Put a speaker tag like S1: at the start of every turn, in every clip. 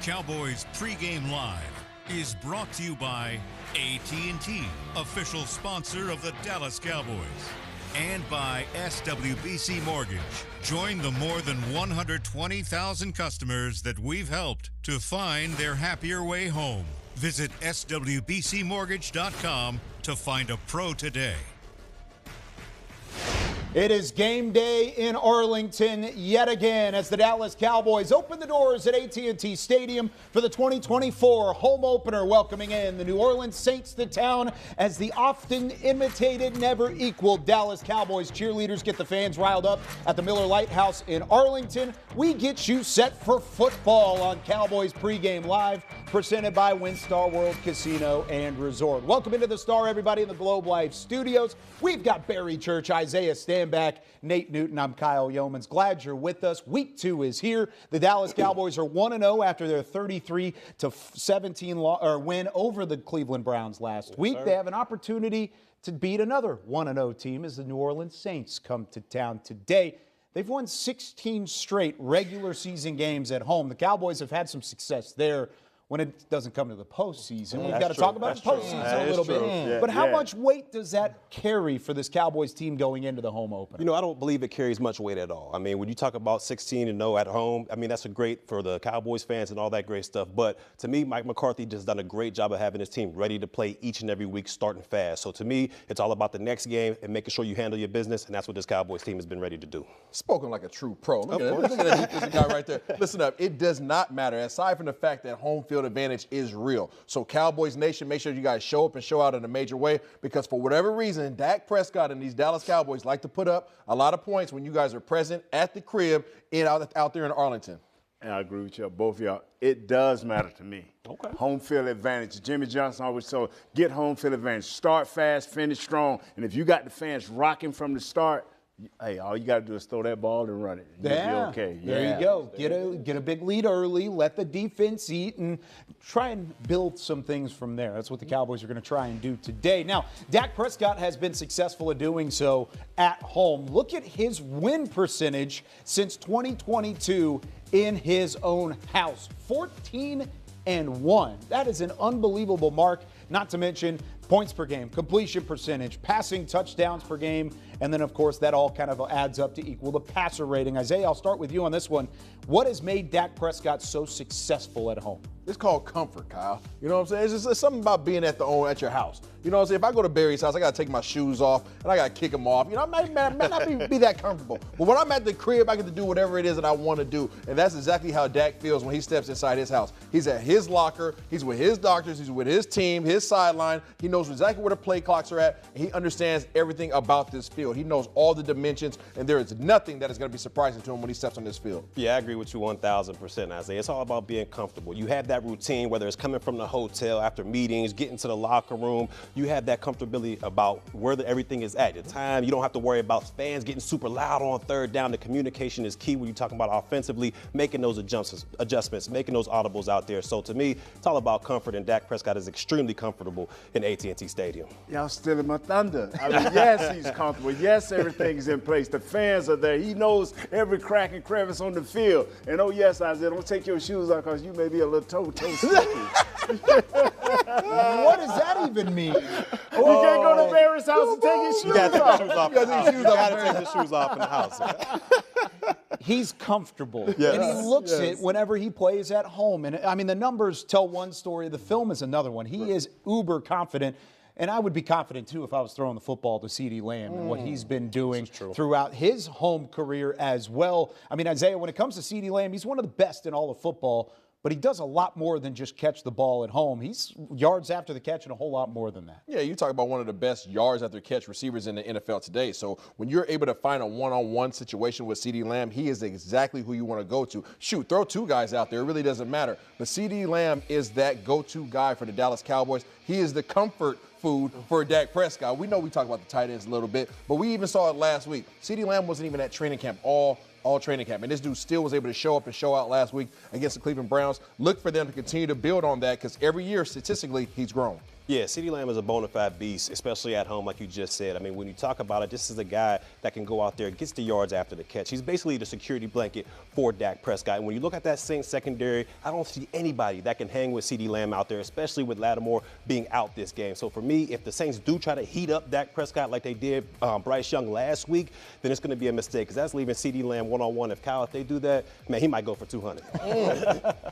S1: Cowboys Pregame Live is brought to you by AT&T, official sponsor of the Dallas Cowboys, and by SWBC Mortgage. Join the more than 120,000 customers that we've helped to find their happier way home. Visit swbcmortgage.com to find a pro today.
S2: It is game day in Arlington yet again as the Dallas Cowboys open the doors at AT&T Stadium for the 2024 home opener, welcoming in the New Orleans Saints to town as the often imitated, never equaled Dallas Cowboys cheerleaders get the fans riled up at the Miller Lighthouse in Arlington. We get you set for football on Cowboys Pregame Live, presented by WinStar World Casino and Resort. Welcome into the Star, everybody, in the Globe Life studios. We've got Barry Church, Isaiah Stanback, Nate Newton. I'm Kyle Yeomans. Glad you're with us. Week 2 is here. The Dallas Cowboys are 1-0 after their 33-17 win over the Cleveland Browns last week. They have an opportunity to beat another 1-0 team as the New Orleans Saints come to town today. They've won 16 straight regular season games at home. The Cowboys have had some success there. When it doesn't come to the postseason, we've got to talk about the postseason a little bit.
S3: Yeah,
S2: but how much weight does that carry for this Cowboys team going into the home opener?
S3: You know, I don't believe it carries much weight at all. I mean, when you talk about 16-0 at home, I mean, that's a great for the Cowboys fans and all that great stuff. But to me, Mike McCarthy just done a great job of having his team ready to play each and every week, starting fast. So to me, it's all about the next game and making sure you handle your business, and that's what this Cowboys team has been ready to do.
S4: Spoken like a true pro. Look at that defensive guy right there. Listen up, it does not matter. Aside from the fact that home field advantage is real. So Cowboys Nation, make sure you guys show up and show out in a major way, because for whatever reason, Dak Prescott and these Dallas Cowboys like to put up a lot of points when you guys are present at the crib and out there in Arlington.
S5: And I agree with you, both of y'all. It does matter to me.
S3: Okay.
S5: Home field advantage. Jimmy Johnson always told, get home field advantage. Start fast, finish strong. And if you got the fans rocking from the start, hey, all you got to do is throw that ball and run it. You'll be okay.
S2: There you go. Get a big lead early, let the defense eat, and try and build some things from there. That's what the Cowboys are going to try and do today. Now, Dak Prescott has been successful at doing so at home. Look at his win percentage since 2022 in his own house. 14-1. That is an unbelievable mark, not to mention points per game, completion percentage, passing touchdowns per game, and then, of course, that all kind of adds up to equal the passer rating. Isaiah, I'll start with you on this one. What has made Dak Prescott so successful at home?
S4: It's called comfort, Kyle. You know what I'm saying? It's something about being at your house. You know what I'm saying? If I go to Barry's house, I got to take my shoes off, and I got to kick them off. You know, I might not be that comfortable. But when I'm at the crib, I get to do whatever it is that I want to do. And that's exactly how Dak feels when he steps inside his house. He's at his locker. He's with his doctors. He's with his team, his sideline. He knows exactly where the play clocks are at, and he understands everything about this field. He knows all the dimensions, and there is nothing that is going to be surprising to him when he steps on this field.
S3: Yeah, I agree with you 1,000%, Isaiah. It's all about being comfortable. You have that routine, whether it's coming from the hotel after meetings, getting to the locker room. You have that comfortability about where everything is at. The time, you don't have to worry about fans getting super loud on third down. The communication is key when you're talking about offensively, making those adjustments, making those audibles out there. So to me, it's all about comfort, and Dak Prescott is extremely comfortable in AT&T Stadium.
S5: Y'all stealing my thunder. I mean, yes, he's comfortable. Yes, everything's in place. The fans are there. He knows every crack and crevice on the field. And oh, yes, Isaiah, don't take your shoes off because you may be a little toe sticky.
S2: What does that even mean?
S5: You can't go to Barry's house and take his shoes off.
S3: You got to take your shoes off. You got to take your shoes off in the house.
S2: He's comfortable,
S3: Yes.
S2: and he looks it whenever he plays at home. And I mean, the numbers tell one story. The film is another one. He is uber confident. And I would be confident, too, if I was throwing the football to CeeDee Lamb and what he's been doing throughout his home career as well. I mean, Isaiah, when it comes to CeeDee Lamb, he's one of the best in all of football, but he does a lot more than just catch the ball at home. He's yards after the catch and a whole lot more than that.
S4: Yeah, you talk about one of the best yards after catch receivers in the NFL today. So when you're able to find a one-on-one situation with CeeDee Lamb, he is exactly who you want to go to. Shoot, throw two guys out there. It really doesn't matter. But CeeDee Lamb is that go-to guy for the Dallas Cowboys. He is the comfort food for Dak Prescott. We know we talk about the tight ends a little bit, but we even saw it last week. CeeDee Lamb wasn't even at training camp all training camp. And this dude still was able to show up and show out last week against the Cleveland Browns. Look for them to continue to build on that, because every year, statistically, he's grown.
S3: Yeah, CeeDee Lamb is a bona fide beast, especially at home, like you just said. I mean, when you talk about it, this is a guy that can go out there and gets the yards after the catch. He's basically the security blanket for Dak Prescott. And when you look at that Saints secondary, I don't see anybody that can hang with CeeDee Lamb out there, especially with Lattimore being out this game. So for me, if the Saints do try to heat up Dak Prescott like they did Bryce Young last week, then it's going to be a mistake because that's leaving CeeDee Lamb one-on-one. If they do that, man, he might go for 200.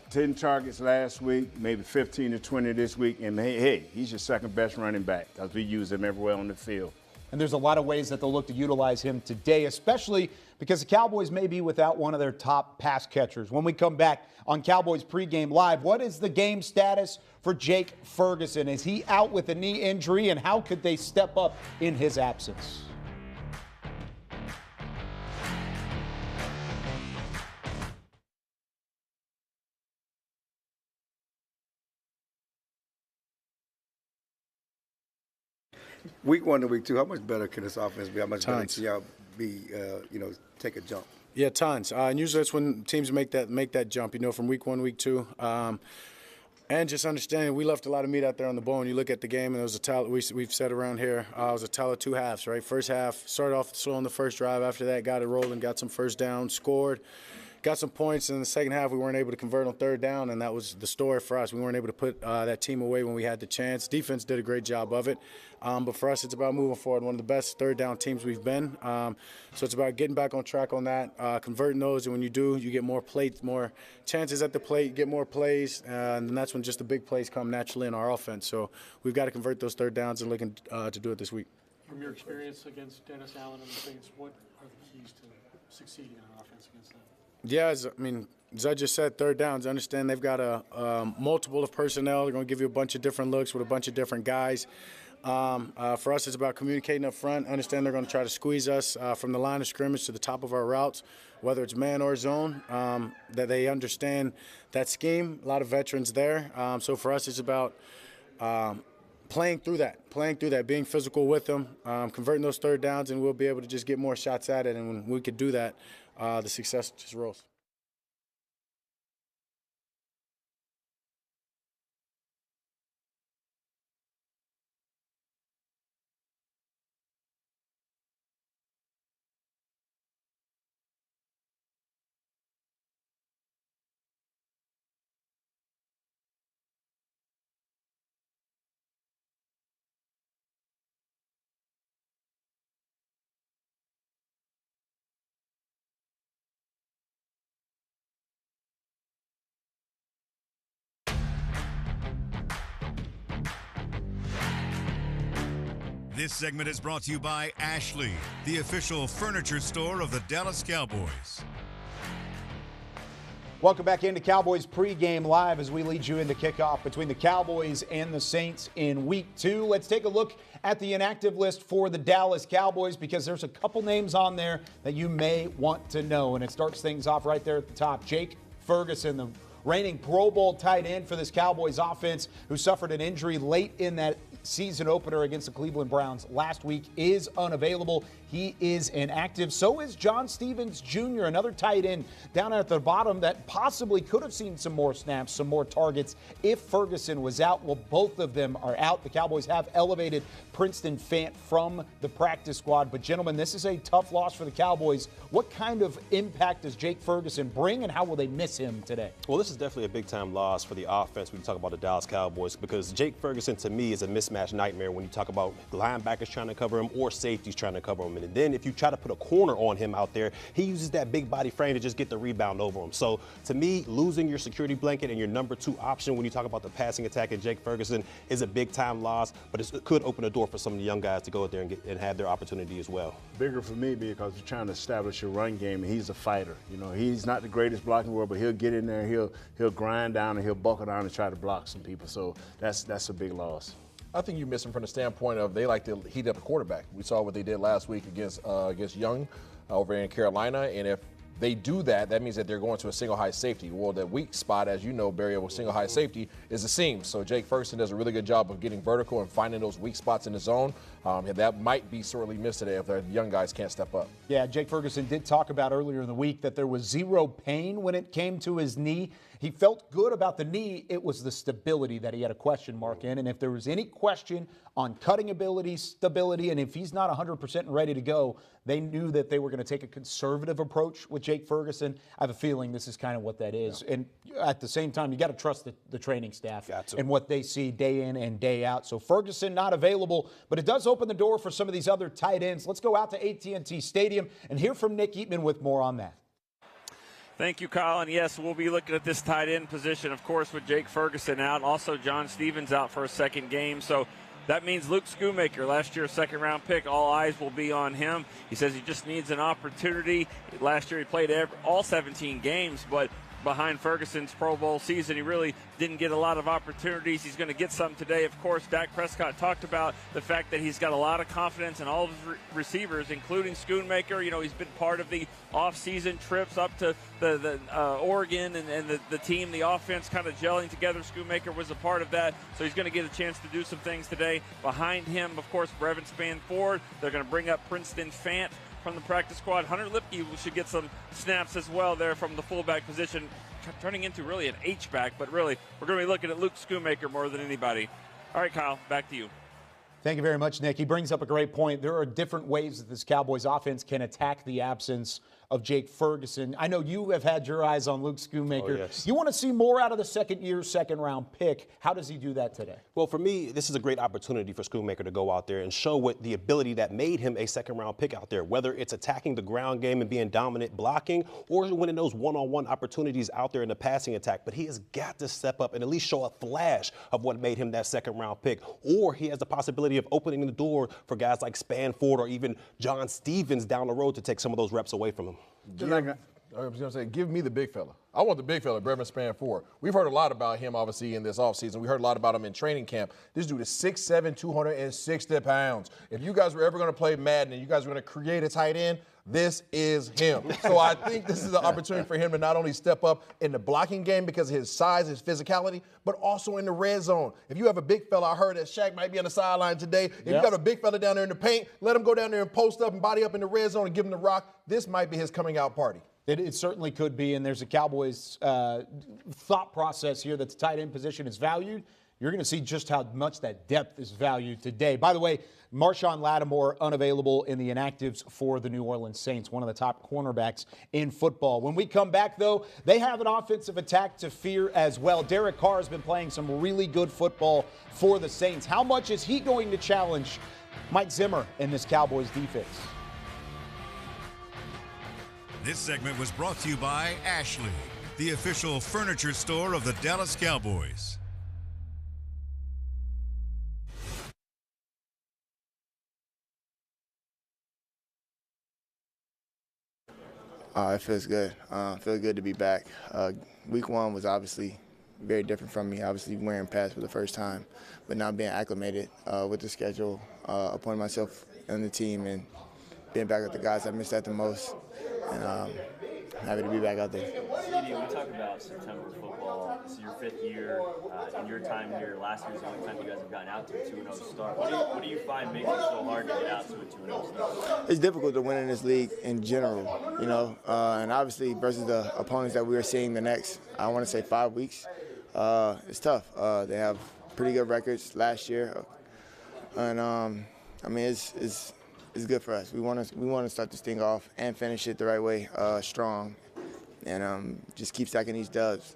S5: 10 targets last week, maybe 15 to 20 this week, and hey, he's your second best running back because we use him everywhere on the field.
S2: And there's a lot of ways that they'll look to utilize him today, especially because the Cowboys may be without one of their top pass catchers. When we come back on Cowboys Pregame Live, what is the game status for Jake Ferguson? Is he out with a knee injury, and how could they step up in his absence?
S6: Week 1 to week 2, how much better can this offense be? How much better can y'all be, take a jump?
S7: Yeah, tons. And usually that's when teams make that jump, from week 1, week 2. And just understanding we left a lot of meat out there on the bone. You look at the game, and it was a tale we've said around here. It was a tale of two halves, right? First half, started off slow on the first drive. After that, got it rolling, got some first down, scored. Got some points. In the second half, we weren't able to convert on third down, and that was the story for us. We weren't able to put that team away when we had the chance. Defense did a great job of it. But for us, it's about moving forward. One of the best third down teams we've been. So it's about getting back on track on that, converting those. And when you do, you get more chances at the plate, you get more plays. And that's when just the big plays come naturally in our offense. So we've got to convert those third downs and looking to do it this week.
S8: From your experience against Dennis Allen and the Saints, what are the keys to succeeding on offense against them?
S7: Yeah, as I just said, third downs. Understand they've got a multiple of personnel. They're going to give you a bunch of different looks with a bunch of different guys. For us, it's about communicating up front. Understand they're going to try to squeeze us from the line of scrimmage to the top of our routes, whether it's man or zone, that they understand that scheme. A lot of veterans there. So for us, it's about playing through that, being physical with them, converting those third downs, and we'll be able to just get more shots at it. And when we could do that, the success just rolls.
S1: This segment is brought to you by Ashley, the official furniture store of the Dallas Cowboys.
S2: Welcome back into Cowboys Pregame Live as we lead you into kickoff between the Cowboys and the Saints in Week 2. Let's take a look at the inactive list for the Dallas Cowboys because there's a couple names on there that you may want to know. And it starts things off right there at the top. Jake Ferguson, the reigning Pro Bowl tight end for this Cowboys offense, who suffered an injury late in that season opener against the Cleveland Browns last week, is unavailable. He is inactive. So is John Stevens Jr., another tight end down at the bottom that possibly could have seen some more snaps, some more targets if Ferguson was out. Well, both of them are out. The Cowboys have elevated Princeton Fant from the practice squad. But, gentlemen, this is a tough loss for the Cowboys. What kind of impact does Jake Ferguson bring, and how will they miss him today?
S3: Well, this is definitely a big-time loss for the offense when you talk about the Dallas Cowboys, because Jake Ferguson, to me, is a mismatch nightmare when you talk about linebackers trying to cover him or safeties trying to cover him. And then if you try to put a corner on him out there, he uses that big body frame to just get the rebound over him. So, to me, losing your security blanket and your number 2 option when you talk about the passing attack at Jake Ferguson is a big-time loss, but it could open a door for some of the young guys to go out there and have their opportunity as well.
S5: Bigger for me because you're trying to establish your run game, and he's a fighter. You know, he's not the greatest blocker in the world, but he'll get in there, he'll grind down, and he'll buckle down and try to block some people. So that's a big loss.
S4: I think you miss him from the standpoint of they like to heat up the quarterback. We saw what they did last week against Young over in Carolina, and if they do that, that means that they're going to a single high safety. Well, the weak spot, as you know, Barry, with single high safety is the seams. So Jake Ferguson does a really good job of getting vertical and finding those weak spots in the zone. that might be sorely missed today if the young guys can't step up.
S2: Yeah, Jake Ferguson did talk about earlier in the week that there was zero pain when it came to his knee. He felt good about the knee. It was the stability that he had a question mark in. And if there was any question on cutting ability, stability, and if he's not 100% ready to go, they knew that they were going to take a conservative approach with Jake Ferguson. I have a feeling this is kind of what that is. Yeah. And at the same time, you got to trust the training staff and what they see day in and day out. So Ferguson not available, but it does open the door for some of these other tight ends. Let's go out to AT&T Stadium and hear from Nick Eatman with more on that.
S9: Thank you, Kyle. And yes, we'll be looking at this tight end position, of course, with Jake Ferguson out. Also, John Stevens out for a second game. So that means Luke Schoonmaker, last year's second-round pick, all eyes will be on him. He says he just needs an opportunity. Last year he played all 17 games, but behind Ferguson's Pro Bowl season, he really didn't get a lot of opportunities. He's going to get some today. Of course, Dak Prescott talked about the fact that he's got a lot of confidence in all of his receivers, including Schoonmaker. You know, he's been part of the off-season trips up to the Oregon and the team, the offense kind of gelling together. Schoonmaker was a part of that, so he's going to get a chance to do some things today. Behind him, of course, Brevin Spanford. They're going to bring up Princeton Fant from the practice squad. Hunter Lipke should get some snaps as well there from the fullback position, turning into really an H-back, but really we're going to be looking at Luke Schoonmaker more than anybody. All right, Kyle, back to you.
S2: Thank you very much, Nick. He brings up a great point. There are different ways that this Cowboys offense can attack the absence of Jake Ferguson. I know you have had your eyes on Luke Schoonmaker.
S3: Oh, yes.
S2: You want to see more out of the second-round pick. How does he do that today?
S3: Well, for me, this is a great opportunity for Schoonmaker to go out there and show what the ability that made him a second-round pick out there, whether it's attacking the ground game and being dominant blocking or winning those one-on-one opportunities out there in the passing attack. But he has got to step up and at least show a flash of what made him that second-round pick. Or he has the possibility of opening the door for guys like Spanford or even John Stevens down the road to take some of those reps away from him.
S4: I was going to say, give me the big fella. I want the big fella, Brevin Spanford. We've heard a lot about him, obviously, in this offseason. We heard a lot about him in training camp. This dude is 6'7", 260 pounds. If you guys were ever going to play Madden and you guys were going to create a tight end, this is him. So I think this is an opportunity for him to not only step up in the blocking game because of his size, his physicality, but also in the red zone. If you have a big fella, I heard that Shaq might be on the sideline today. If you got a big fella down there in the paint, let him go down there and post up and body up in the red zone and give him the rock. This might be his coming out party.
S2: It certainly could be, and there's a Cowboys thought process here that the tight end position is valued. You're going to see just how much that depth is valued today. By the way, Marshawn Lattimore unavailable in the inactives for the New Orleans Saints, one of the top cornerbacks in football. When we come back, though, they have an offensive attack to fear as well. Derek Carr has been playing some really good football for the Saints. How much is he going to challenge Mike Zimmer in this Cowboys defense?
S1: This segment was brought to you by Ashley, the official furniture store of the Dallas Cowboys.
S10: It feels good. It feels good to be back. Week one was obviously very different from me, obviously wearing pads for the first time, but now being acclimated with the schedule, appointing myself on the team and being back with the guys I missed that the most, and happy to be back out there.
S11: CD, we talk about September football. This is your fifth year. In your time here, last year was the only time you guys have gotten out to a 2-0 start. What do you find makes it so hard to get out to a 2-0 start?
S10: It's difficult to win in this league in general, you know, and obviously versus the opponents that we are seeing the next, I want to say 5 weeks, it's tough. They have pretty good records last year, and I mean it's good for us. We want to start this thing off and finish it the right way, strong, and just keep stacking these dubs.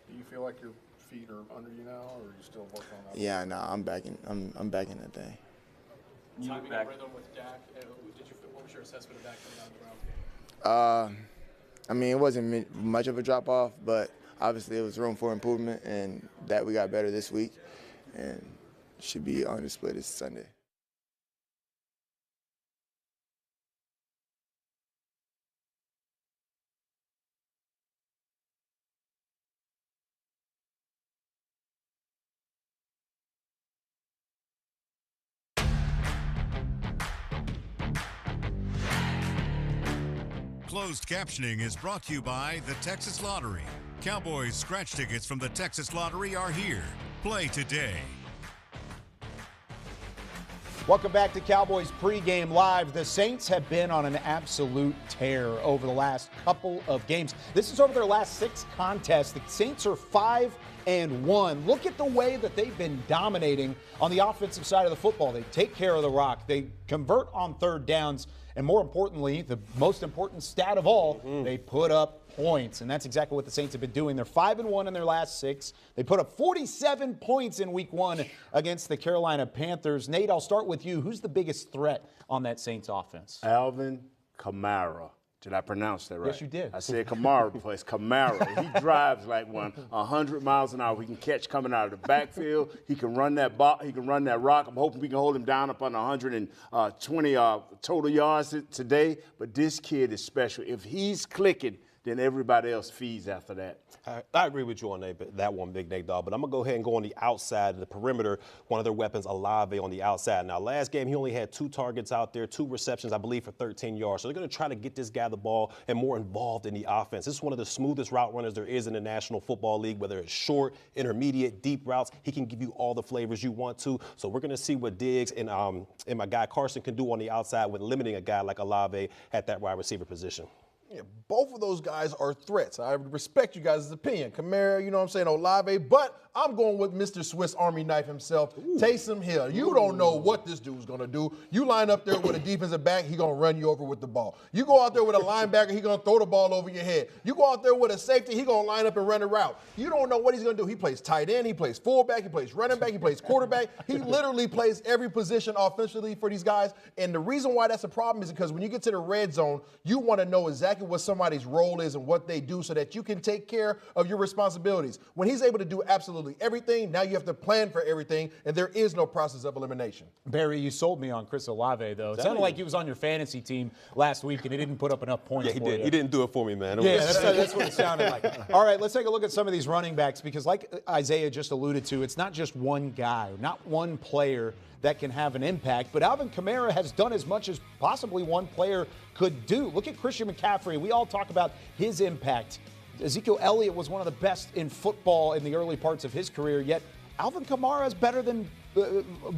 S12: Do you feel like your feet are under you now, or are you still working on that?
S10: Yeah, no, I'm back in that thing.
S8: Timing and rhythm with Dak. What was your assessment of Dak coming out of the ground?
S10: I mean, it wasn't much of a drop off, but obviously it was room for improvement, and that we got better this week, and should be on display this Sunday.
S1: Closed captioning is brought to you by the Texas Lottery. Cowboys scratch tickets from the Texas Lottery are here. Play today.
S2: Welcome back to Cowboys Pregame Live. The Saints have been on an absolute tear over the last couple of games. This is over their last 6 contests. The Saints are 5-1. Look at the way that they've been dominating on the offensive side of the football. They take care of the rock. They convert on third downs. And more importantly, the most important stat of all, they put up points. And that's exactly what the Saints have been doing. They're 5-1 in their last 6. They put up 47 points in week 1 against the Carolina Panthers. Nate, I'll start with you. Who's the biggest threat on that Saints offense?
S5: Alvin Kamara. Did I pronounce that right?
S2: Yes, you did.
S5: I said Kamara, but it's Kamara. He drives like 100 miles an hour. He can catch coming out of the backfield. He can run that he can run that rock. I'm hoping we can hold him down up on 120 total yards today. But this kid is special. If he's clicking, then everybody else feeds after that.
S3: I agree with you on that one, Big Nate Dog, but I'm going to go ahead and go on the outside, the perimeter, one of their weapons, Olave, on the outside. Now, last game, he only had 2 targets out there, 2 receptions, I believe, for 13 yards. So they're going to try to get this guy the ball and more involved in the offense. This is one of the smoothest route runners there is in the National Football League, whether it's short, intermediate, deep routes. He can give you all the flavors you want to. So we're going to see what Diggs and my guy Carson can do on the outside with limiting a guy like Olave at that wide receiver position.
S4: Yeah, both of those guys are threats. I respect you guys' opinion. Kamara, you know what I'm saying, Olave, but I'm going with Mr. Swiss Army Knife himself, Taysom Hill. You don't know what this dude's going to do. You line up there with a defensive back, he's going to run you over with the ball. You go out there with a linebacker, he's going to throw the ball over your head. You go out there with a safety, he's going to line up and run a route. You don't know what he's going to do. He plays tight end, he plays fullback, he plays running back, he plays quarterback. He literally plays every position offensively for these guys. And the reason why that's a problem is because when you get to the red zone, you want to know exactly what somebody's role is and what they do so that you can take care of your responsibilities. When he's able to do absolutely everything, now you have to plan for everything, and there is no process of elimination.
S2: Barry, you sold me on Chris Olave, though. It sounded like he was on your fantasy team last week, and he didn't put up enough points for you.
S3: He didn't do it for me, man.
S2: Yeah, that's what it sounded like. All right, let's take a look at some of these running backs, because like Isaiah just alluded to, it's not just one guy, not one player that can have an impact, but Alvin Kamara has done as much as possibly one player could do. Look at Christian McCaffrey. We all talk about his impact. Ezekiel Elliott was one of the best in football in the early parts of his career, yet Alvin Kamara is better than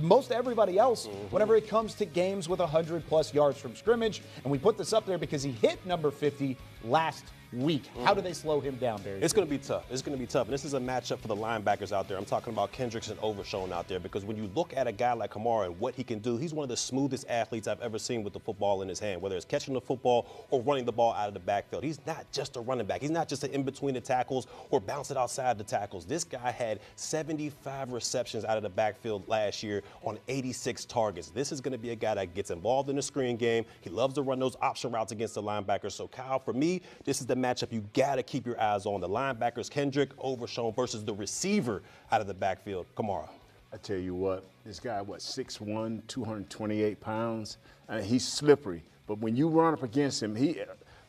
S2: most everybody else whenever it comes to games with 100-plus yards from scrimmage. And we put this up there because he hit number 50 last week. How do they slow him down, Barry?
S3: It's going to be tough. It's going to be tough. And this is a matchup for the linebackers out there. I'm talking about Kendricks and Overshown out there, because when you look at a guy like Kamara and what he can do, he's one of the smoothest athletes I've ever seen with the football in his hand, whether it's catching the football or running the ball out of the backfield. He's not just a running back. He's not just an in-between the tackles or bounce it outside the tackles. This guy had 75 receptions out of the backfield last year on 86 targets. This is going to be a guy that gets involved in the screen game. He loves to run those option routes against the linebackers. So, Kyle, for me, this is the matchup you got to keep your eyes on. The linebackers, Kendrick, Overshown, versus the receiver out of the backfield, Kamara.
S5: I tell you what, this guy, 6'1", 228 pounds, he's slippery. But when you run up against him,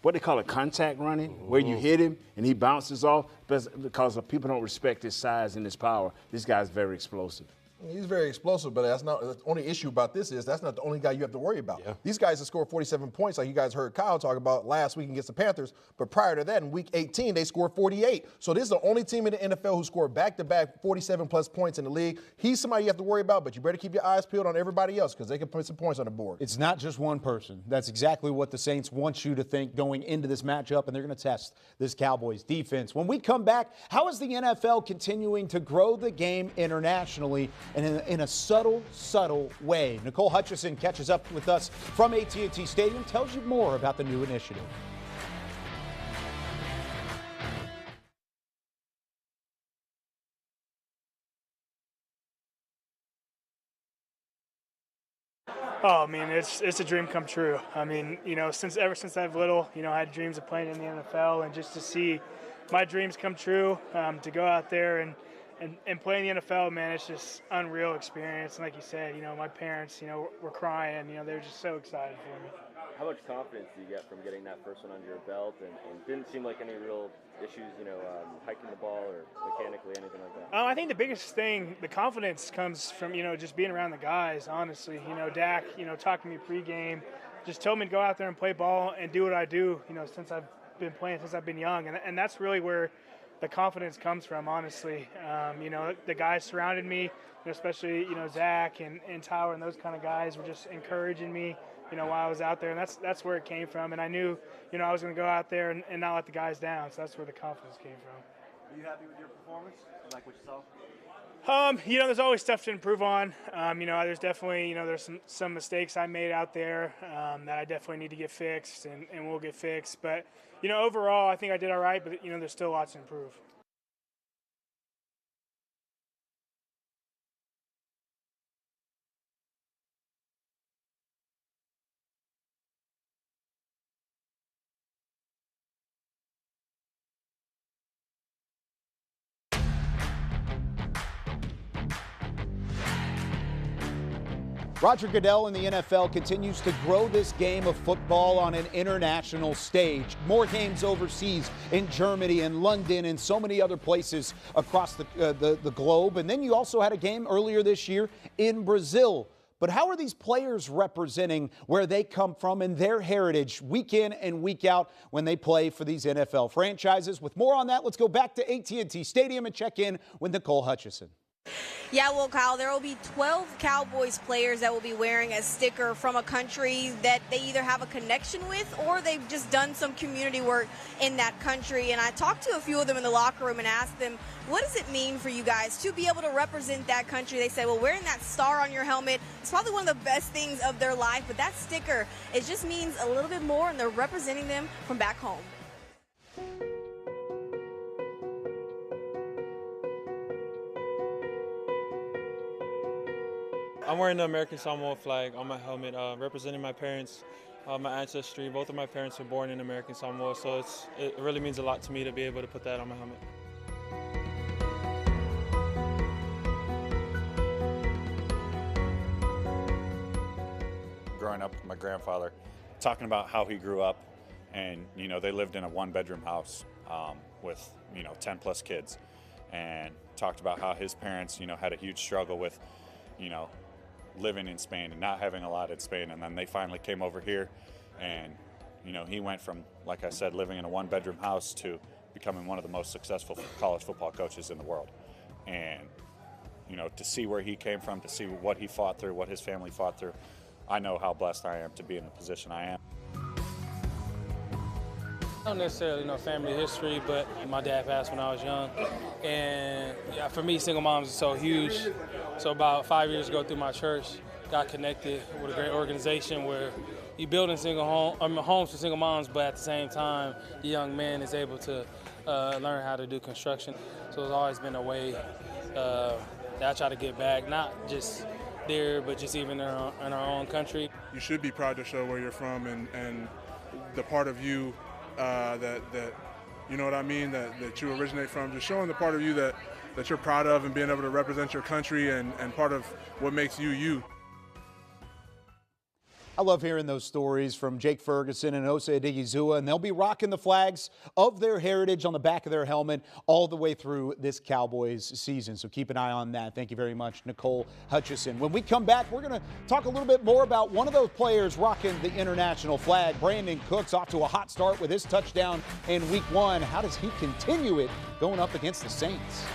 S5: what they call contact running, where you hit him and he bounces off, because people don't respect his size and his power. This guy's very explosive.
S4: He's very explosive, but that's not the only issue about this is that's not the only guy you have to worry about.
S3: Yeah.
S4: These guys have scored 47 points, like you guys heard Kyle talk about last week against the Panthers. But prior to that, in Week 18, they scored 48. So this is the only team in the NFL who scored back-to-back 47-plus points in the league. He's somebody you have to worry about, but you better keep your eyes peeled on everybody else because they can put some points on the board.
S2: It's not just one person. That's exactly what the Saints want you to think going into this matchup, and they're going to test this Cowboys defense. When we come back, how is the NFL continuing to grow the game internationally and in a subtle way? Nicole Hutchison catches up with us from AT&T Stadium, tells you more about the new initiative.
S13: Oh, I mean, it's a dream come true. I mean, ever since I was little, I had dreams of playing in the NFL, and just to see my dreams come true, to go out there and play in the NFL, man, it's just unreal experience. And like you said, my parents, were crying. They were just so excited for me.
S11: How much confidence do you get from getting that first one under your belt? And didn't seem like any real issues, hiking the ball or mechanically, anything like that?
S13: I think the biggest thing, the confidence comes from, just being around the guys, honestly. Dak, talking to me pregame, just told me to go out there and play ball and do what I do, since I've been playing, since I've been young. And that's really where the confidence comes from, honestly. The guys surrounded me, especially, Zach and Tyler and those kind of guys were just encouraging me, while I was out there. And that's where it came from. And I knew, I was going to go out there and not let the guys down. So that's where the confidence came from.
S11: Are you happy with your performance? Like what you saw?
S13: There's always stuff to improve on. There's definitely, there's some mistakes I made out there that I definitely need to get fixed and will get fixed. But, overall, I think I did all right, but, there's still lots to improve.
S2: Roger Goodell in the NFL continues to grow this game of football on an international stage. More games overseas in Germany and London and so many other places across the globe. And then you also had a game earlier this year in Brazil. But how are these players representing where they come from and their heritage week in and week out when they play for these NFL franchises? With more on that, let's go back to AT&T Stadium and check in with Nicole Hutchison.
S14: Yeah, well, Kyle, there will be 12 Cowboys players that will be wearing a sticker from a country that they either have a connection with or they've just done some community work in that country. And I talked to a few of them in the locker room and asked them, what does it mean for you guys to be able to represent that country? They said, well, wearing that star on your helmet is probably one of the best things of their life, but that sticker, it just means a little bit more, and they're representing them from back home.
S15: I'm wearing the American Samoa flag on my helmet, representing my parents, my ancestry. Both of my parents were born in American Samoa, so it really means a lot to me to be able to put that on my helmet.
S16: Growing up with my grandfather, talking about how he grew up, and they lived in a one-bedroom house with 10 plus kids, and talked about how his parents had a huge struggle with living in Spain and not having a lot in Spain, and then they finally came over here, and he went from, like I said, living in a one-bedroom house to becoming one of the most successful college football coaches in the world. And to see where he came from, to see what he fought through, what his family fought through, I know how blessed I am to be in the position I am.
S15: I don't necessarily know family history, but my dad passed when I was young. And yeah, for me, single moms is so huge. So about 5 years ago through my church, got connected with a great organization where you building homes for single moms, but at the same time, the young man is able to learn how to do construction. So it's always been a way that I try to get back, not just there, but just even in our own country.
S17: You should be proud to show where you're from and the part of you that you know what I mean, that you originate from, just showing the part of you that you're proud of and being able to represent your country and part of what makes you you.
S2: I love hearing those stories from Jake Ferguson and Osa Odighizuwa, and they'll be rocking the flags of their heritage on the back of their helmet all the way through this Cowboys season. So keep an eye on that. Thank you very much, Nicole Hutchison. When we come back, we're going to talk a little bit more about one of those players rocking the international flag. Brandon Cooks off to a hot start with his touchdown in Week 1. How does he continue it going up against the Saints?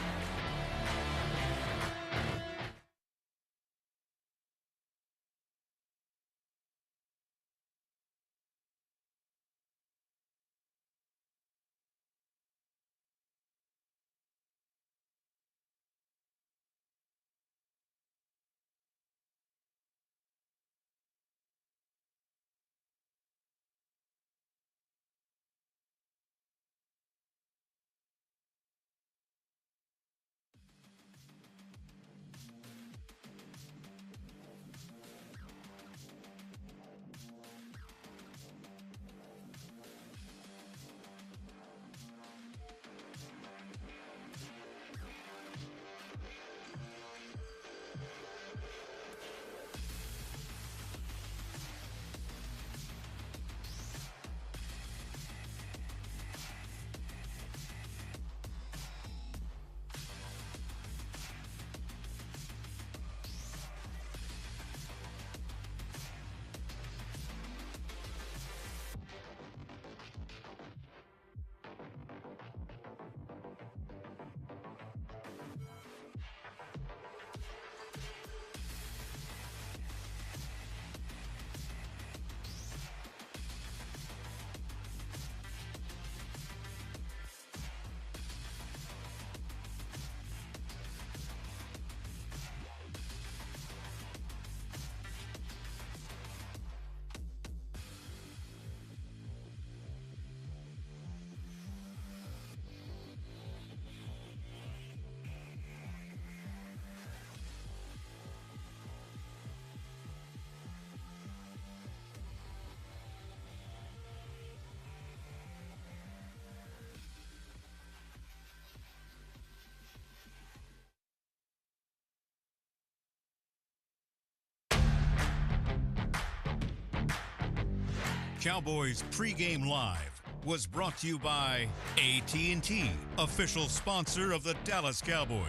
S1: Cowboys Pregame Live was brought to you by AT&T, official sponsor of the Dallas Cowboys,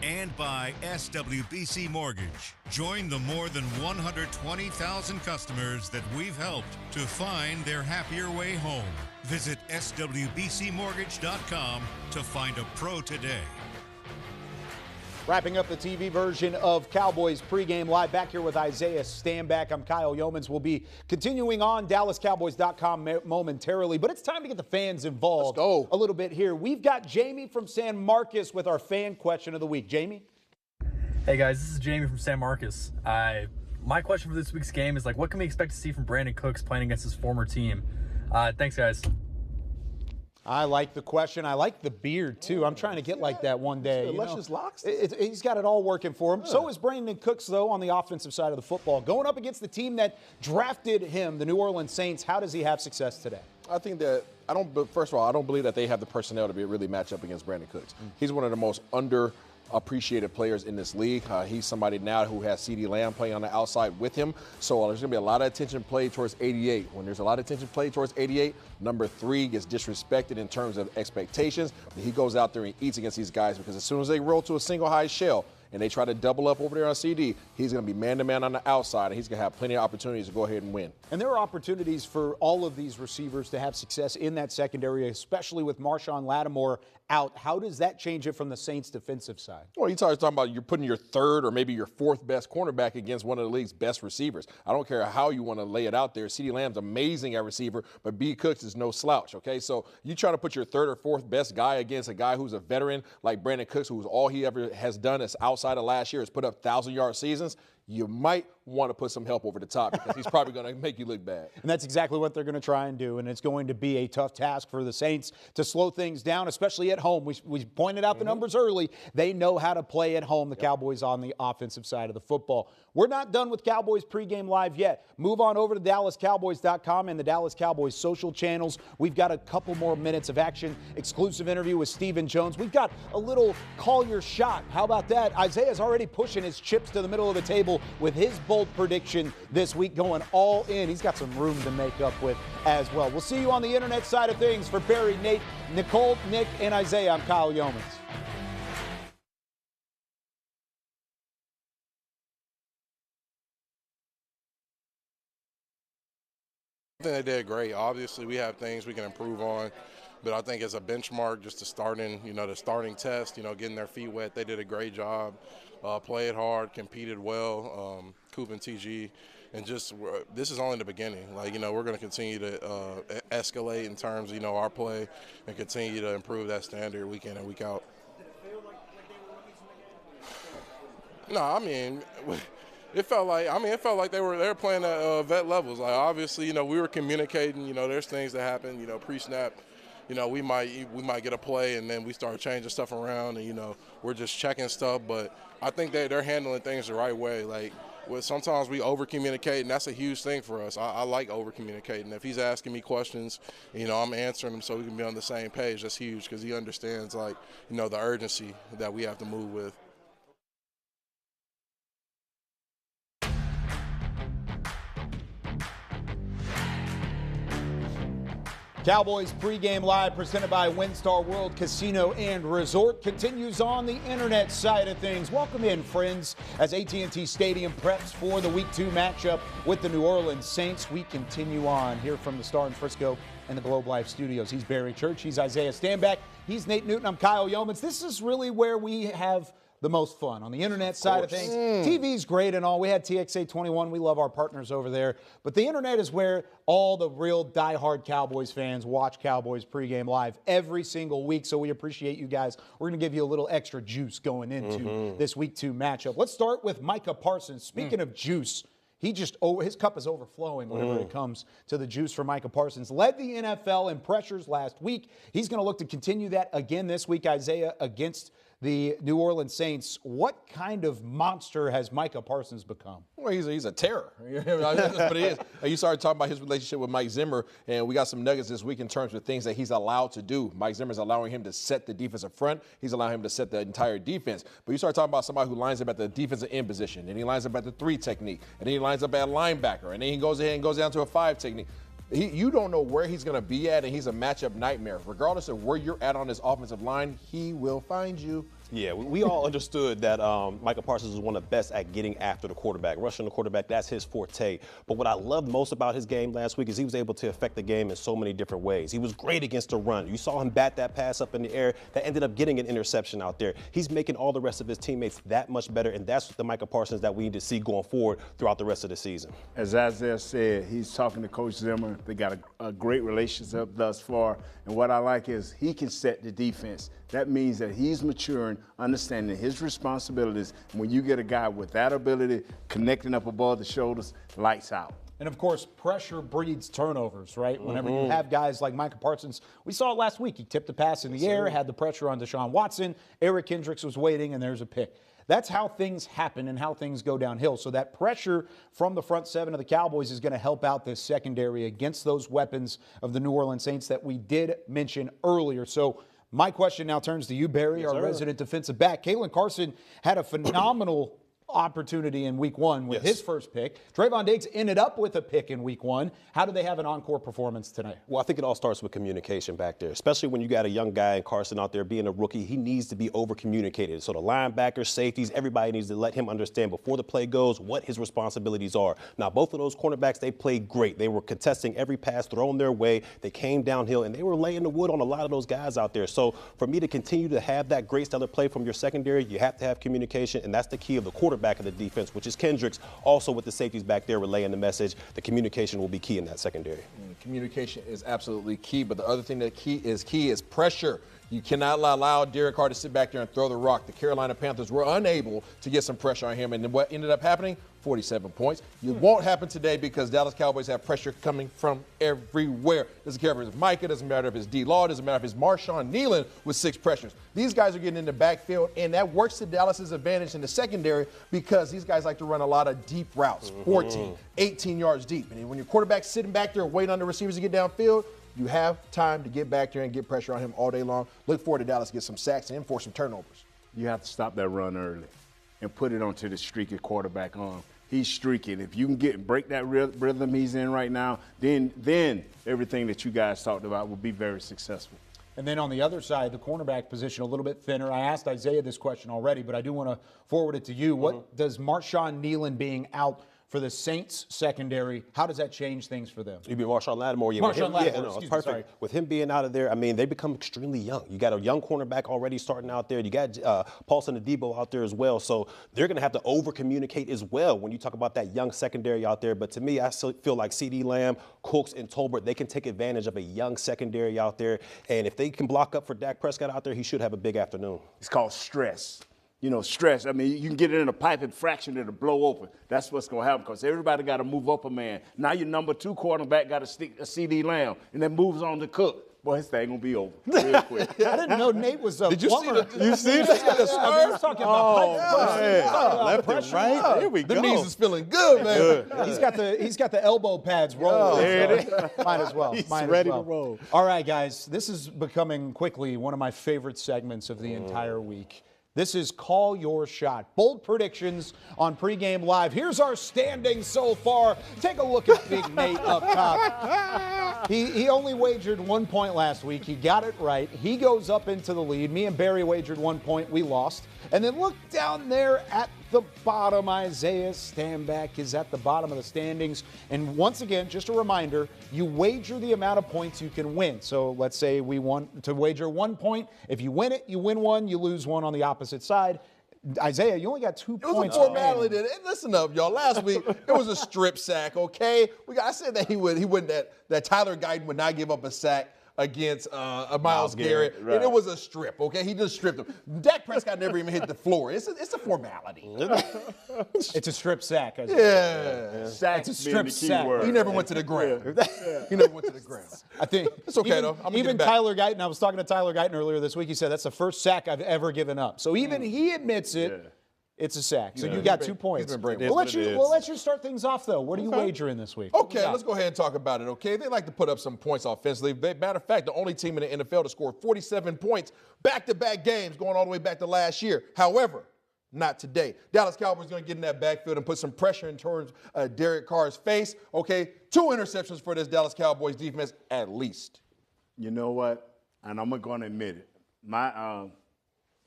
S1: and by SWBC Mortgage. Join the more than 120,000 customers that we've helped to find their happier way home. Visit swbcmortgage.com to find a pro today.
S2: Wrapping up the TV version of Cowboys Pregame Live, back here with Isaiah Stanback. I'm Kyle Yeomans. We'll be continuing on DallasCowboys.com momentarily, but it's time to get the fans involved.
S4: Let's go.
S2: A little bit here. We've got Jamie from San Marcos with our fan question of the week. Jamie?
S18: Hey guys, this is Jamie from San Marcos. My question for this week's game is, what can we expect to see from Brandon Cooks playing against his former team? Thanks, guys.
S2: I like the question. I like the beard, too. I'm trying to get like that one day.
S4: Luscious locks?
S2: He's got it all working for him. Yeah. So is Brandon Cooks, though, on the offensive side of the football. Going up against the team that drafted him, the New Orleans Saints, how does he have success today?
S4: I think that, first of all, I don't believe that they have the personnel to really match up against Brandon Cooks. He's one of the most underappreciated players in this league. He's somebody now who has CeeDee Lamb playing on the outside with him. So there's going to be a lot of attention played towards 88. When there's a lot of attention played towards 88, number 3 gets disrespected in terms of expectations. But he goes out there and eats against these guys because as soon as they roll to a single high shell and they try to double up over there on CD, he's going to be man-to-man on the outside, and he's going to have plenty of opportunities to go ahead and win.
S2: And there are opportunities for all of these receivers to have success in that secondary, especially with Marshawn Lattimore out. How does that change it from the Saints' defensive side?
S4: Well, you're talking about you're putting your third or maybe your fourth best cornerback against one of the league's best receivers. I don't care how you want to lay it out there. CeeDee Lamb's amazing at receiver, but B. Cooks is no slouch, okay? So you try to put your third or fourth best guy against a guy who's a veteran like Brandon Cooks, who's all he ever has done is outside of last year is put up 1,000-yard seasons. You might want to put some help over the top because he's probably going to make you look bad.
S2: And that's exactly what they're going to try and do, and it's going to be a tough task for the Saints to slow things down, especially at home. We pointed out the numbers early. They know how to play at home, the Cowboys on the offensive side of the football. We're not done with Cowboys Pregame Live yet. Move on over to DallasCowboys.com and the Dallas Cowboys social channels. We've got a couple more minutes of action, exclusive interview with Stephen Jones. We've got a little call your shot. How about that? Isaiah's already pushing his chips to the middle of the table with his bold prediction this week, going all in. He's got some room to make up with as well. We'll see you on the internet side of things. For Barry, Nate, Nicole, Nick, and Isaiah, I'm Kyle Yeomans.
S12: I think they did great. Obviously, we have things we can improve on, but I think as a benchmark, just the starting test, getting their feet wet, they did a great job. Played hard, competed well, Coop and TG, and this is only the beginning. We're going to continue to escalate in terms of, our play and continue to improve that standard week in and week out. No, I mean, it felt like they were playing at vet levels. Obviously, we were communicating. There's things that happen. Pre-snap. We might get a play and then we start changing stuff around and, we're just checking stuff. But I think they're handling things the right way. Sometimes we over-communicate, and that's a huge thing for us. I like over-communicating. If he's asking me questions, I'm answering them so we can be on the same page. That's huge because he understands, the urgency that we have to move with.
S2: Cowboys Pregame Live presented by WinStar World Casino and Resort continues on the internet side of things. Welcome in, friends, as AT&T Stadium preps for the Week 2 matchup with the New Orleans Saints. We continue on here from the Star in Frisco and the Globe Life Studios. He's Barry Church. He's Isaiah Stanback. He's Nate Newton. I'm Kyle Yeomans. This is really where we have the most fun on the internet side of things. TV's great and all. We had TXA 21. We love our partners over there. But the internet is where all the real diehard Cowboys fans watch Cowboys Pregame Live every single week. So we appreciate you guys. We're going to give you a little extra juice going into this Week 2 matchup. Let's start with Micah Parsons. Speaking of juice, his cup is overflowing whenever it comes to the juice for Micah Parsons. Led the NFL in pressures last week. He's going to look to continue that again this week, Isaiah, against the New Orleans Saints. What kind of monster has Micah Parsons become?
S4: Well, he's a terror. That's what he is. You started talking about his relationship with Mike Zimmer, and we got some nuggets this week in terms of things that he's allowed to do. Mike Zimmer's allowing him to set the defensive front. He's allowing him to set the entire defense. But you start talking about somebody who lines up at the defensive end position, and he lines up at the 3 technique, and then he lines up at linebacker, and then he goes ahead and goes down to a 5 technique. You don't know where he's going to be at, and he's a matchup nightmare. Regardless of where you're at on his offensive line, he will find you.
S3: Yeah, we all understood that Micah Parsons was one of the best at getting after the quarterback, rushing the quarterback. That's his forte. But what I loved most about his game last week is he was able to affect the game in so many different ways. He was great against the run. You saw him bat that pass up in the air that ended up getting an interception out there. He's making all the rest of his teammates that much better, and that's the Micah Parsons that we need to see going forward throughout the rest of the season.
S5: As Isaiah said, he's talking to Coach Zimmer. They got a great relationship thus far. And what I like is he can set the defense. That means that he's maturing, understanding his responsibilities. And when you get a guy with that ability, connecting up above the shoulders, lights out.
S2: And, of course, pressure breeds turnovers, right? Whenever you have guys like Micah Parsons, we saw it last week. He tipped the pass in the air, had the pressure on Deshaun Watson. Eric Kendricks was waiting, and there's a pick. That's how things happen and how things go downhill. So that pressure from the front seven of the Cowboys is going to help out this secondary against those weapons of the New Orleans Saints that we did mention earlier. So my question now turns to you, Barry, our resident defensive back. Kalen Carson had a phenomenal opportunity in week one with his first pick. Trayvon Diggs ended up with a pick in week one. How do they have an encore performance tonight?
S3: Well, I think it all starts with communication back there, especially when you got a young guy in Carson out there being a rookie. He needs to be over-communicated. So the linebackers, safeties, everybody needs to let him understand before the play goes what his responsibilities are. Now, both of those cornerbacks, they played great. They were contesting every pass thrown their way. They came downhill, and they were laying the wood on a lot of those guys out there. So for me to continue to have that great stellar play from your secondary, you have to have communication, and that's the key of the quarterback of the defense, which is Kendricks. Also with the safeties back there relaying the message, the communication will be key in that secondary.
S4: Communication is absolutely key, but the other thing that key is pressure. You cannot allow Derek Carr to sit back there and throw the rock. The Carolina Panthers were unable to get some pressure on him, and what ended up happening? 47 points. It won't happen today because Dallas Cowboys have pressure coming from everywhere. Doesn't care if it's Micah, doesn't matter if it's D-Law, doesn't matter if it's Marshawn Nealon with 6 pressures. These guys are getting in the backfield, and that works to Dallas's advantage in the secondary because these guys like to run a lot of deep routes, 14, 18 yards deep. And when your quarterback's sitting back there waiting on the receivers to get downfield, you have time to get back there and get pressure on him all day long. Look forward to Dallas get some sacks and enforce some turnovers.
S5: You have to stop that run early and put it onto the streaky quarterback arm. He's streaking. If you can break that rhythm he's in right now, then everything that you guys talked about will be very successful.
S2: And then on the other side, the cornerback position a little bit thinner. I asked Isaiah this question already, but I do want to forward it to you. What does Marshawn Nealon being out for the Saints secondary, how does that change things for them?
S3: You mean Marshawn Lattimore? Yeah,
S2: Marshawn Lattimore,
S3: it's perfect.
S2: Sorry.
S3: With him being out of there, I mean, they become extremely young. You got a young cornerback already starting out there. You got Paulson Adebo out there as well. So they're going to have to over-communicate as well when you talk about that young secondary out there. But to me, I still feel like CeeDee Lamb, Cooks, and Tolbert, they can take advantage of a young secondary out there. And if they can block up for Dak Prescott out there, he should have a big afternoon.
S5: It's called stress. You know, stress. I mean, you can get it in a pipe and fraction it'll blow open. That's what's going to happen because everybody got to move up a man. Now your number 2 quarterback got to stick a CeeDee Lamb and then moves on to Cook. Boy, his thing going to be over real quick.
S2: I didn't know Nate was a
S4: Did you
S2: plumber.
S4: see you see the
S2: I was talking about
S4: left and right. Here we go. The knees is feeling good, man.
S2: He's got the elbow pads rolling.
S5: There it is.
S2: Might as well.
S5: He's
S2: Might
S5: ready
S2: as well.
S5: to roll.
S2: All right, guys. This is becoming quickly one of my favorite segments of the entire week. This is Call Your Shot. Bold predictions on Pregame Live. Here's our standings so far. Take a look at Big Nate up top. He only wagered 1 point last week. He got it right. He goes up into the lead. Me and Barry wagered 1 point. We lost. And then look down there at the bottom. Isaiah Stanback is at the bottom of the standings. And once again, just a reminder, you wager the amount of points you can win. So let's say we want to wager 1 point. If you win it, you win 1, you lose 1 on the opposite side. Isaiah, you only got 2 points.
S4: It was a formality. Listen up, y'all. Last week, it was a strip sack, okay? I said that he wouldn't that Tyler Guyton would not give up a sack against Myles Garrett.
S5: Right.
S4: And it was a strip, okay? He just stripped him. Dak Prescott never even hit the floor. It's a formality.
S2: It's a strip sack.
S4: Yeah.
S5: Sack
S2: it's a strip sack.
S4: He never went to the ground. He never went to the ground.
S2: I think
S4: it's okay, though. I'm
S2: even Tyler Guyton, I was talking to Tyler Guyton earlier this week. He said that's the first sack I've ever given up. So even he admits it. Yeah. It's a sack. So you got 2 points. We'll let you start things off, though. What are you wagering this week?
S4: Okay, let's go ahead and talk about it, okay? They like to put up some points offensively. Matter of fact, the only team in the NFL to score 47 points back-to-back games going all the way back to last year. However, Not today. Dallas Cowboys going to get in that backfield and put some pressure in terms of Derek Carr's face. Okay, 2 interceptions for this Dallas Cowboys defense at least.
S5: You know what? And I'm going to admit it. My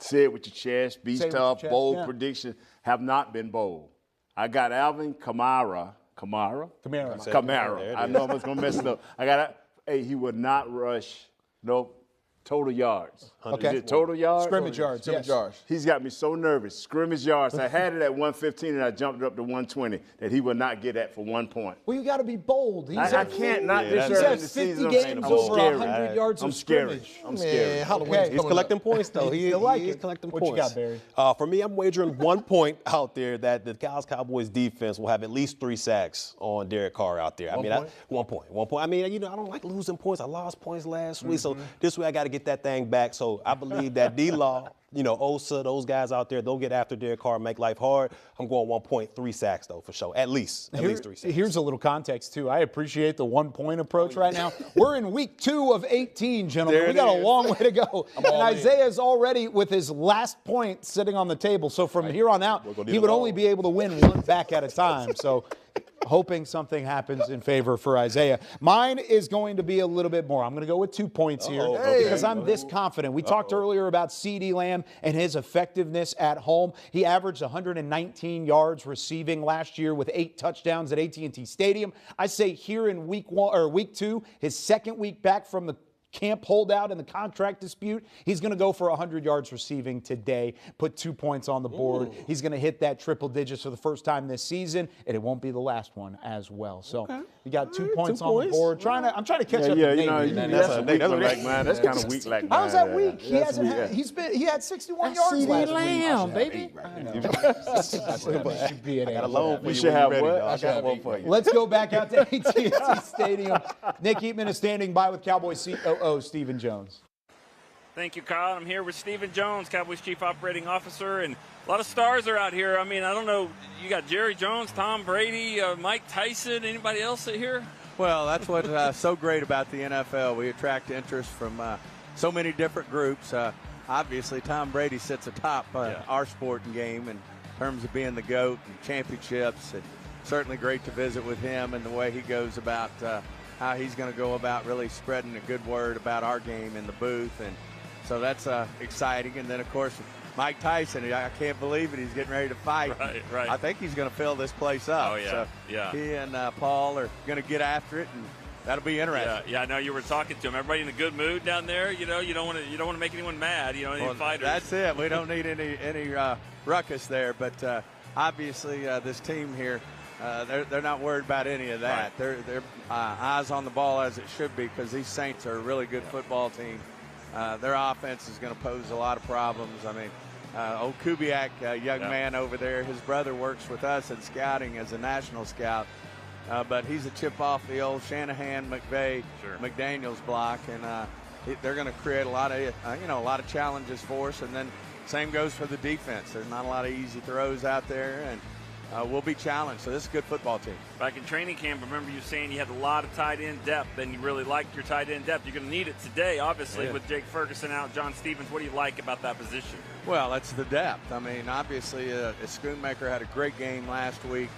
S5: say it with your chest, be tough, bold predictions have not been bold. I got Alvin Kamara. I know I was going to mess it up. He would not rush total yards.
S2: Okay.
S5: Total yards?
S2: Scrimmage yards.
S4: Scrimmage yards.
S5: He's got me so nervous. Scrimmage yards. I had it at 115 and I jumped it up to 120 that he would not get at for 1 point.
S2: Well, you got to be bold.
S5: I can't not this early in the season.
S2: Games over 100 yards of scrimmage.
S5: I'm scared.
S3: He's collecting points, though. He is collecting points.
S2: What you got, Barry?
S3: For me, I'm wagering 1 point out there that the Dallas Cowboys defense will have at least 3 sacks on Derek Carr out there. 1 point. I mean, I don't like losing points. I lost points last week, so this week I got to get that thing back. So I believe that D-Law, Osa, those guys out there, they'll get after Derek Carr, make life hard. I'm going 1 point, 3 sacks, though, for sure. At least 3 sacks.
S2: Here's a little context, too. I appreciate the 1 point approach right now. We're in week 2 of 18, gentlemen. We got a long way to go. And Isaiah's already with his last point sitting on the table. So from here on out, he would only be able to win 1 back at a time. So hoping something happens in favor for Isaiah. Mine is going to be a little bit more. I'm going to go with 2 points here because I'm this confident. We talked earlier about CeeDee Lamb and his effectiveness at home. He averaged 119 yards receiving last year with 8 touchdowns at AT&T Stadium. I say here in week 2, his second week back from the camp holdout in the contract dispute, he's going to go for 100 yards receiving today, put 2 points on the board. He's going to hit that triple digits for the first time this season, and it won't be the last one as well. So you got 2 points on the board. I'm trying to catch up to Nate.
S5: That's kind of weak like mine.
S2: How's that weak? He had 61 yards last
S5: Lamb,
S2: week.
S5: baby.
S2: You should have what? I got one for you. Let's go back out to AT&T Stadium. Nick Eatman is standing by with Cowboys COO Stephen Jones.
S9: Thank you, Kyle. I'm here with Stephen Jones, Cowboys Chief Operating Officer, and a lot of stars are out here. I mean, I don't know, you got Jerry Jones, Tom Brady, Mike Tyson, anybody else here?
S19: Well, that's what's so great about the NFL. We attract interest from so many different groups. Obviously, Tom Brady sits atop our sporting game in terms of being the GOAT and championships. And certainly great to visit with him and the way he goes about how he's going to go about really spreading a good word about our game in the booth. And so that's exciting. And then, of course, Mike Tyson, I can't believe it. He's getting ready to fight.
S9: Right.
S19: I think he's going to fill this place up.
S9: Oh, yeah.
S19: So he and Paul are going to get after it, and that'll be interesting.
S9: Yeah, I know you were talking to him. Everybody in a good mood down there. You don't want to make anyone mad. Any fighters.
S19: That's it. We don't need any ruckus there. But obviously, this team here, they're not worried about any of that.
S9: Right.
S19: They're eyes on the ball as it should be, because these Saints are a really good football team. Their offense is going to pose a lot of problems. I mean, old Kubiak, young man over there, his brother works with us in scouting as a national scout. But he's a chip off the old Shanahan, McVay, McDaniels block, and they're going to create a lot of challenges for us. And then same goes for the defense. There's not a lot of easy throws out there, and we'll be challenged. So this is a good football team.
S9: Back in training camp, I remember you saying you had a lot of tight end depth, and you really liked your tight end depth. You're going to need it today, obviously, with Jake Ferguson out, John Stevens. What do you like about that position?
S19: Well, that's the depth. I mean, obviously, Schoonmaker had a great game last week.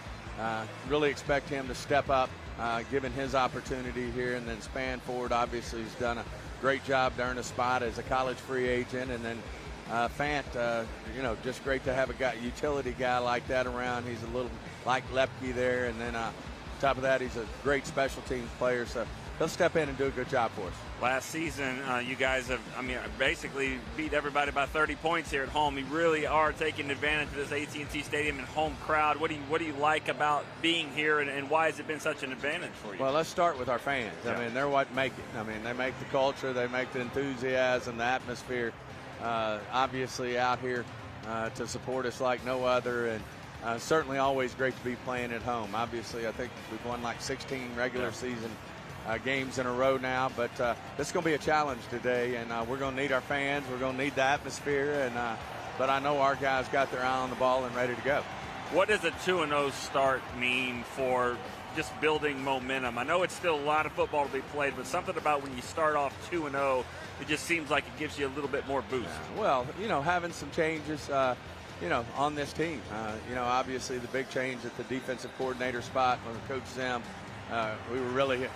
S19: Really expect him to step up, given his opportunity here. And then Spanford, obviously, has done a great job to earn a spot as a college free agent. And then Fant, just great to have a utility guy like that around. He's a little like Lepke there. And then on top of that, he's a great special teams player. So he'll step in and do a good job for us.
S9: Last season, you guys have, basically beat everybody by 30 points here at home. You really are taking advantage of this AT&T Stadium and home crowd. What do you like about being here, and why has it been such an advantage for you?
S19: Well, let's start with our fans. I mean, they're what make it. I mean, they make the culture, they make the enthusiasm, the atmosphere. Obviously out here to support us like no other, and certainly always great to be playing at home. Obviously, I think we've won like 16 regular season games in a row now, but this is going to be a challenge today, and we're going to need our fans. We're going to need the atmosphere, but I know our guys got their eye on the ball and ready to go.
S9: What does a 2-0 start mean for just building momentum? I know it's still a lot of football to be played, but something about when you start off 2-0, it just seems like it gives you a little bit more boost.
S19: Well, having some changes, on this team. Obviously the big change at the defensive coordinator spot with Coach Zim. We were really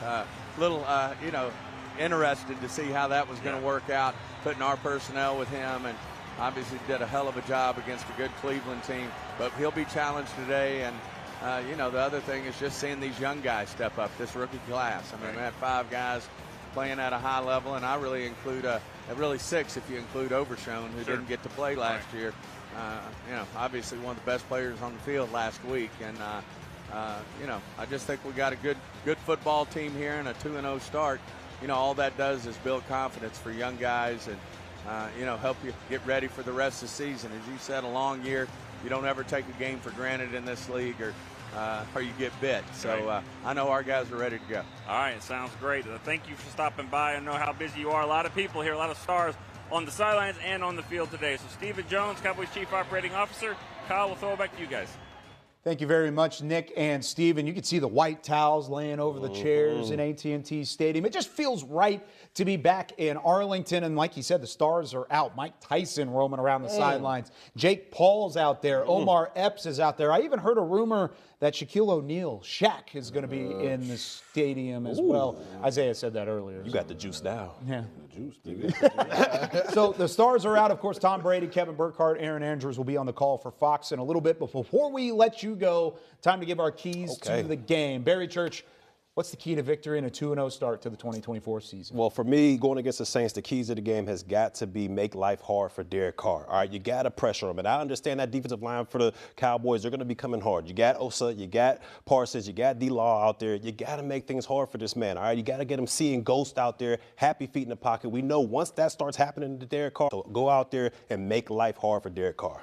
S19: interested to see how that was going to work out, putting our personnel with him, and obviously did a hell of a job against a good Cleveland team. But he'll be challenged today, and the other thing is just seeing these young guys step up, this rookie class. I mean, we had 5 guys playing at a high level, and I really include really 6 if you include Overshone, who didn't get to play last year. Obviously one of the best players on the field last week, and I just think we got a good football team here and a 2-0 start. All that does is build confidence for young guys and help you get ready for the rest of the season. As you said, a long year. You don't ever take a game for granted in this league, or you get bit. So I know our guys are ready to go.
S9: All right, sounds great. Thank you for stopping by. I know how busy you are. A lot of people here, a lot of stars on the sidelines and on the field today. So Stephen Jones, Cowboys Chief Operating Officer. Kyle, we'll throw it back to you guys.
S2: Thank you very much, Nick and Steven. You can see the white towels laying over the chairs in AT&T Stadium. It just feels right to be back in Arlington. And like you said, the stars are out. Mike Tyson roaming around the sidelines. Jake Paul's out there. Omar Epps is out there. I even heard a rumor that Shaquille O'Neal, Shaq, is going to be in the stadium as well. Isaiah said that earlier.
S3: You got the juice now.
S2: Yeah.
S4: The juice, baby.
S2: So the stars are out. Of course, Tom Brady, Kevin Burkhardt, Aaron Andrews will be on the call for Fox in a little bit. But before we let you go, time to give our keys to the game. Barry Church, what's the key to victory in a 2-0 start to the 2024 season?
S3: Well, for me, going against the Saints, the keys to the game has got to be make life hard for Derek Carr. All right, you got to pressure him. And I understand that defensive line for the Cowboys, they're going to be coming hard. You got Osa, you got Parsons, you got D-Law out there. You got to make things hard for this man, all right? You got to get him seeing Ghost out there, happy feet in the pocket. We know once that starts happening to Derek Carr, so go out there and make life hard for Derek Carr.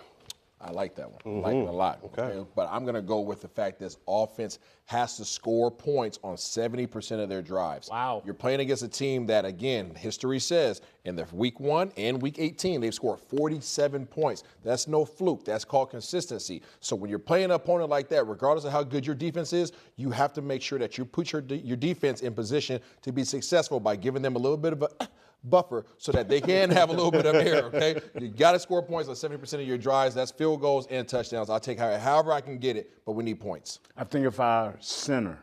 S4: I like that one. I like it a lot. Okay. But I'm going to go with the fact this offense has to score points on 70% of their drives.
S2: Wow.
S4: You're playing against a team that, again, history says in the week 1 and week 18, they've scored 47 points. That's no fluke. That's called consistency. So when you're playing an opponent like that, regardless of how good your defense is, you have to make sure that you put your defense in position to be successful by giving them a little bit of a buffer so that they can have a little bit of air, okay? You got to score points on 70% of your drives. That's field goals and touchdowns. I'll take however I can get it, but we need points.
S5: I think if our center,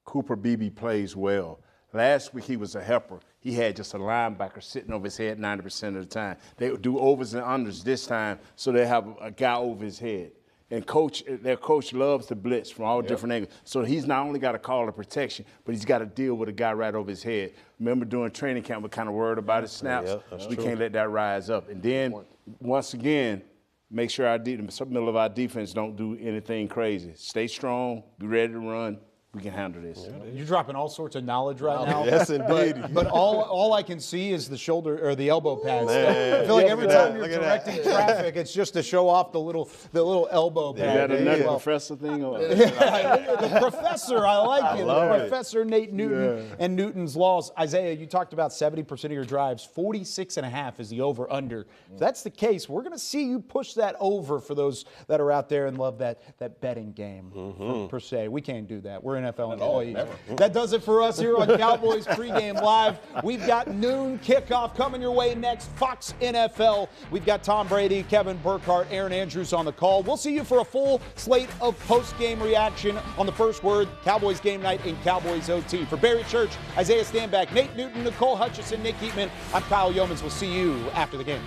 S5: Cooper Beebe, plays well, last week he was a helper. He had just a linebacker sitting over his head 90% of the time. They would do overs and unders this time, so they have a guy over his head. And their coach loves to blitz from all different angles. So he's not only got to call the protection, but he's got to deal with a guy right over his head. Remember during training camp, we're kind of worried about his snaps. We can't let that rise up. And then, once again, make sure the middle of our defense don't do anything crazy. Stay strong, be ready to run. We can handle this.
S2: You're dropping all sorts of knowledge right now.
S3: Yes, indeed.
S2: But all I can see is the shoulder or the elbow pads. I feel like every time you're directing traffic, it's just to show off the little elbow pad.
S5: Is that another professor thing? Or?
S2: The professor, I like it. Professor Nate Newton and Newton's laws. Isaiah, you talked about 70% of your drives. 46.5 is the over-under. If that's the case, we're going to see you push that over for those that are out there and love that betting game per se. We can't do that. We're NFL employees. That does it for us here on Cowboys Pregame Live. We've got noon kickoff coming your way next. Fox NFL. We've got Tom Brady, Kevin Burkhardt, Aaron Andrews on the call. We'll see you for a full slate of post-game reaction on the first word, Cowboys Game Night and Cowboys OT. For Barry Church, Isaiah Stanback, Nate Newton, Nicole Hutchison, Nick Heatman, I'm Kyle Yeomans. We'll see you after the game.